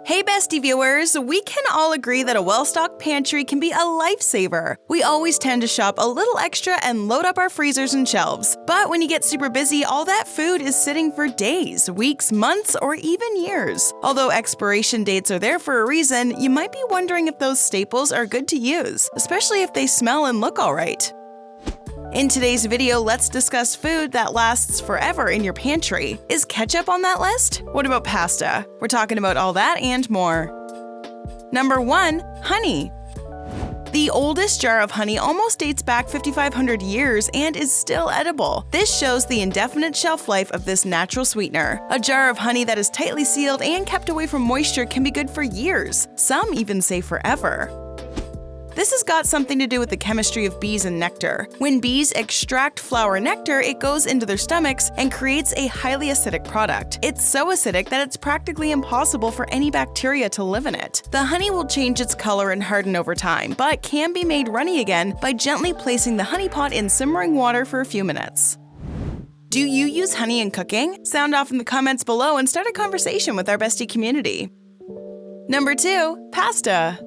Hey Bestie viewers, we can all agree that a well-stocked pantry can be a lifesaver. We always tend to shop a little extra and load up our freezers and shelves. But when you get super busy, all that food is sitting for days, weeks, months, or even years. Although expiration dates are there for a reason, you might be wondering if those staples are good to use, especially if they smell and look alright. In today's video, let's discuss food that lasts forever in your pantry. Is ketchup on that list? What about pasta? We're talking about all that and more. Number 1. Honey. The oldest jar of honey almost dates back 5,500 years and is still edible. This shows the indefinite shelf life of this natural sweetener. A jar of honey that is tightly sealed and kept away from moisture can be good for years. Some even say forever. This has got something to do with the chemistry of bees and nectar. When bees extract flower nectar, it goes into their stomachs and creates a highly acidic product. It's so acidic that it's practically impossible for any bacteria to live in it. The honey will change its color and harden over time, but can be made runny again by gently placing the honey pot in simmering water for a few minutes. Do you use honey in cooking? Sound off in the comments below and start a conversation with our Bestie community. Number 2. Pasta.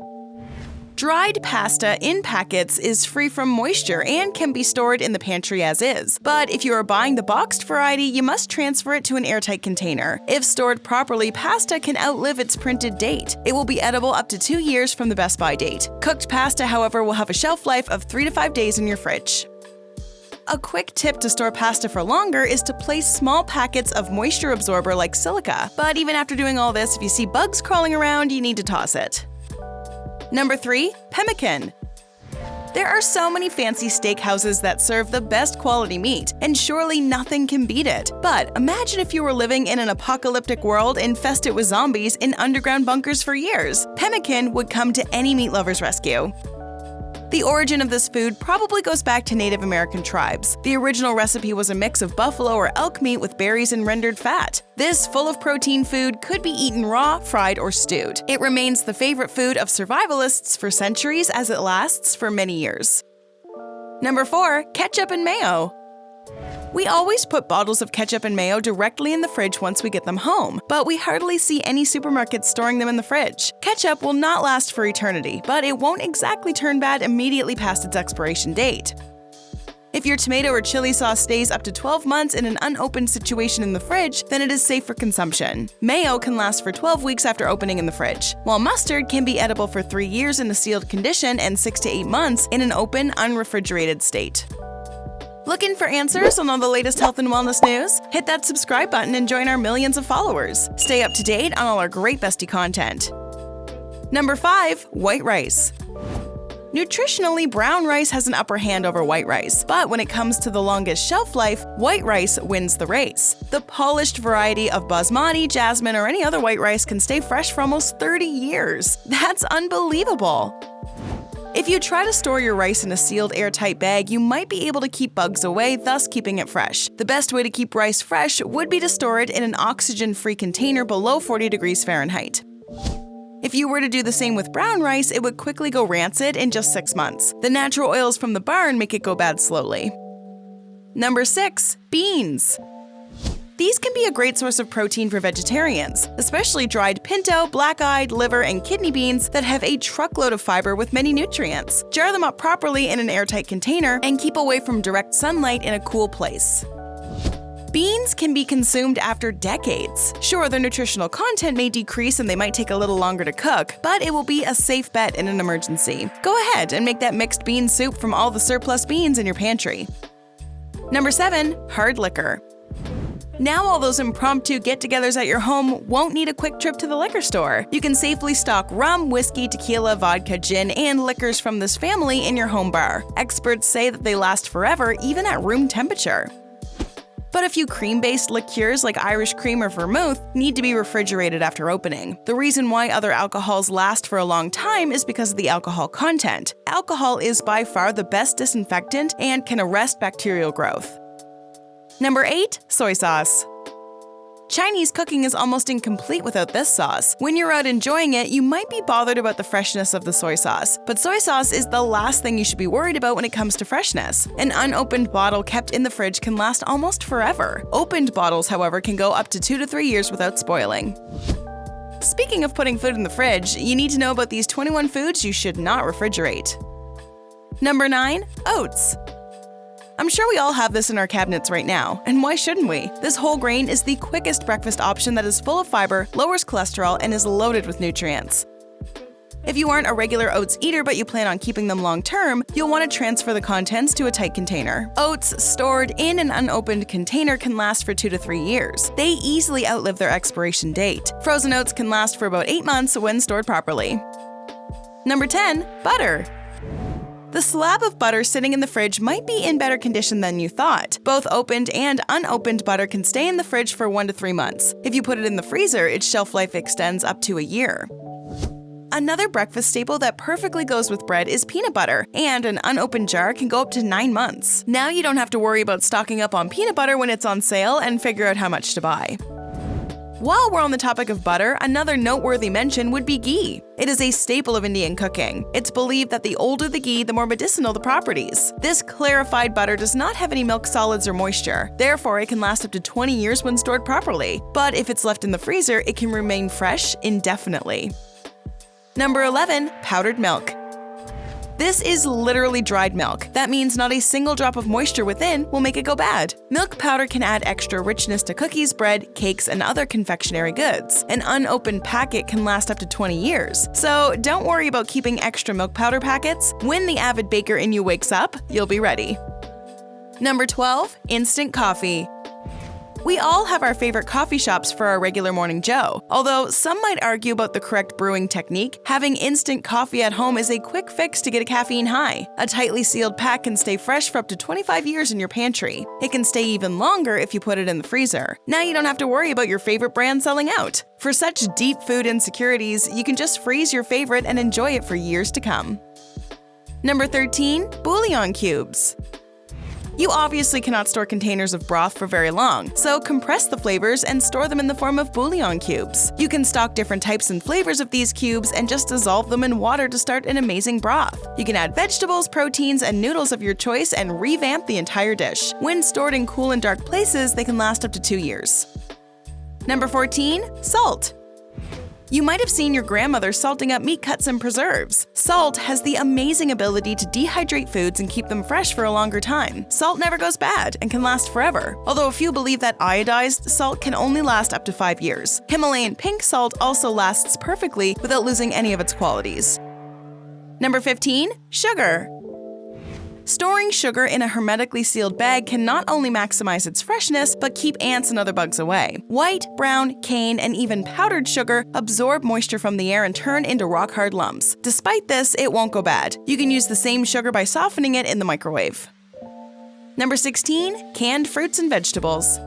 Dried pasta in packets is free from moisture and can be stored in the pantry as is. But if you are buying the boxed variety, you must transfer it to an airtight container. If stored properly, pasta can outlive its printed date. It will be edible up to 2 years from the best by date. Cooked pasta, however, will have a shelf life of 3 to 5 days in your fridge. A quick tip to store pasta for longer is to place small packets of moisture absorber like silica. But even after doing all this, if you see bugs crawling around, you need to toss it. Number 3. Pemmican. There are so many fancy steakhouses that serve the best quality meat, and surely nothing can beat it. But imagine if you were living in an apocalyptic world infested with zombies in underground bunkers for years. Pemmican would come to any meat lover's rescue. The origin of this food probably goes back to Native American tribes. The original recipe was a mix of buffalo or elk meat with berries and rendered fat. This full of protein food could be eaten raw, fried, or stewed. It remains the favorite food of survivalists for centuries as it lasts for many years. Number 4. Ketchup and Mayo. We always put bottles of ketchup and mayo directly in the fridge once we get them home, but we hardly see any supermarkets storing them in the fridge. Ketchup will not last for eternity, but it won't exactly turn bad immediately past its expiration date. If your tomato or chili sauce stays up to 12 months in an unopened situation in the fridge, then it is safe for consumption. Mayo can last for 12 weeks after opening in the fridge, while mustard can be edible for 3 years in a sealed condition and 6 to 8 months in an open, unrefrigerated state. Looking for answers on all the latest health and wellness news? Hit that subscribe button and join our millions of followers. Stay up to date on all our great Bestie content. Number 5. White rice. Nutritionally, brown rice has an upper hand over white rice, but when it comes to the longest shelf life, white rice wins the race. The polished variety of basmati, jasmine, or any other white rice can stay fresh for almost 30 years. That's unbelievable! If you try to store your rice in a sealed airtight bag, you might be able to keep bugs away, thus keeping it fresh. The best way to keep rice fresh would be to store it in an oxygen-free container below 40 degrees Fahrenheit. If you were to do the same with brown rice, it would quickly go rancid in just 6 months. The natural oils from the barn make it go bad slowly. Number 6. Beans. These can be a great source of protein for vegetarians, especially dried pinto, black-eyed, liver, and kidney beans that have a truckload of fiber with many nutrients. Jar them up properly in an airtight container and keep away from direct sunlight in a cool place. Beans can be consumed after decades. Sure, their nutritional content may decrease and they might take a little longer to cook, but it will be a safe bet in an emergency. Go ahead and make that mixed bean soup from all the surplus beans in your pantry. Number 7. Hard liquor. Now all those impromptu get-togethers at your home won't need a quick trip to the liquor store. You can safely stock rum, whiskey, tequila, vodka, gin, and liquors from this family in your home bar. Experts say that they last forever, even at room temperature. But a few cream-based liqueurs like Irish cream or vermouth need to be refrigerated after opening. The reason why other alcohols last for a long time is because of the alcohol content. Alcohol is by far the best disinfectant and can arrest bacterial growth. Number 8. Soy sauce. Chinese cooking is almost incomplete without this sauce. When you're out enjoying it, you might be bothered about the freshness of the soy sauce, but soy sauce is the last thing you should be worried about when it comes to freshness. An unopened bottle kept in the fridge can last almost forever. Opened bottles, however, can go up to 2 to 3 years without spoiling. Speaking of putting food in the fridge, you need to know about these 21 foods you should not refrigerate. Number 9. Oats. I'm sure we all have this in our cabinets right now, and why shouldn't we? This whole grain is the quickest breakfast option that is full of fiber, lowers cholesterol, and is loaded with nutrients. If you aren't a regular oats eater but you plan on keeping them long-term, you'll want to transfer the contents to a tight container. Oats stored in an unopened container can last for 2 to 3 years. They easily outlive their expiration date. Frozen oats can last for about 8 months when stored properly. Number 10. Butter. The slab of butter sitting in the fridge might be in better condition than you thought. Both opened and unopened butter can stay in the fridge for 1 to 3 months. If you put it in the freezer, its shelf life extends up to a year. Another breakfast staple that perfectly goes with bread is peanut butter, and an unopened jar can go up to 9 months. Now you don't have to worry about stocking up on peanut butter when it's on sale and figure out how much to buy. While we're on the topic of butter, another noteworthy mention would be ghee. It is a staple of Indian cooking. It's believed that the older the ghee, the more medicinal the properties. This clarified butter does not have any milk solids or moisture. Therefore, it can last up to 20 years when stored properly. But if it's left in the freezer, it can remain fresh indefinitely. Number 11. Powdered milk. This is literally dried milk. That means not a single drop of moisture within will make it go bad. Milk powder can add extra richness to cookies, bread, cakes, and other confectionery goods. An unopened packet can last up to 20 years. So don't worry about keeping extra milk powder packets. When the avid baker in you wakes up, you'll be ready. Number 12. Instant coffee. We all have our favorite coffee shops for our regular morning joe. Although some might argue about the correct brewing technique, having instant coffee at home is a quick fix to get a caffeine high. A tightly sealed pack can stay fresh for up to 25 years in your pantry. It can stay even longer if you put it in the freezer. Now you don't have to worry about your favorite brand selling out. For such deep food insecurities, you can just freeze your favorite and enjoy it for years to come. Number 13. Bullion cubes. You obviously cannot store containers of broth for very long, so compress the flavors and store them in the form of bouillon cubes. You can stock different types and flavors of these cubes and just dissolve them in water to start an amazing broth. You can add vegetables, proteins, and noodles of your choice and revamp the entire dish. When stored in cool and dark places, they can last up to 2 years. Number 14. Salt. You might have seen your grandmother salting up meat cuts and preserves. Salt has the amazing ability to dehydrate foods and keep them fresh for a longer time. Salt never goes bad and can last forever, although a few believe that iodized salt can only last up to 5 years. Himalayan pink salt also lasts perfectly without losing any of its qualities. Number 15. Sugar. Storing sugar in a hermetically sealed bag can not only maximize its freshness, but keep ants and other bugs away. White, brown, cane, and even powdered sugar absorb moisture from the air and turn into rock-hard lumps. Despite this, it won't go bad. You can use the same sugar by softening it in the microwave. Number 16. Canned fruits and vegetables.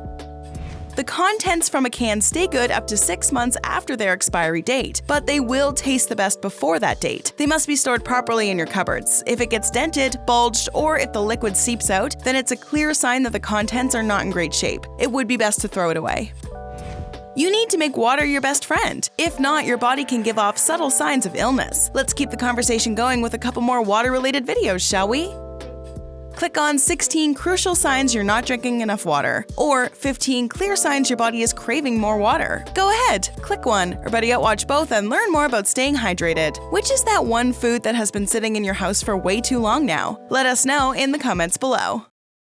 The contents from a can stay good up to 6 months after their expiry date, but they will taste the best before that date. They must be stored properly in your cupboards. If it gets dented, bulged, or if the liquid seeps out, then it's a clear sign that the contents are not in great shape. It would be best to throw it away. You need to make water your best friend. If not, your body can give off subtle signs of illness. Let's keep the conversation going with a couple more water-related videos, shall we? Click on 16 crucial signs you're not drinking enough water, or 15 clear signs your body is craving more water. Go ahead, click one, or better yet watch both and learn more about staying hydrated. Which is that one food that has been sitting in your house for way too long now? Let us know in the comments below.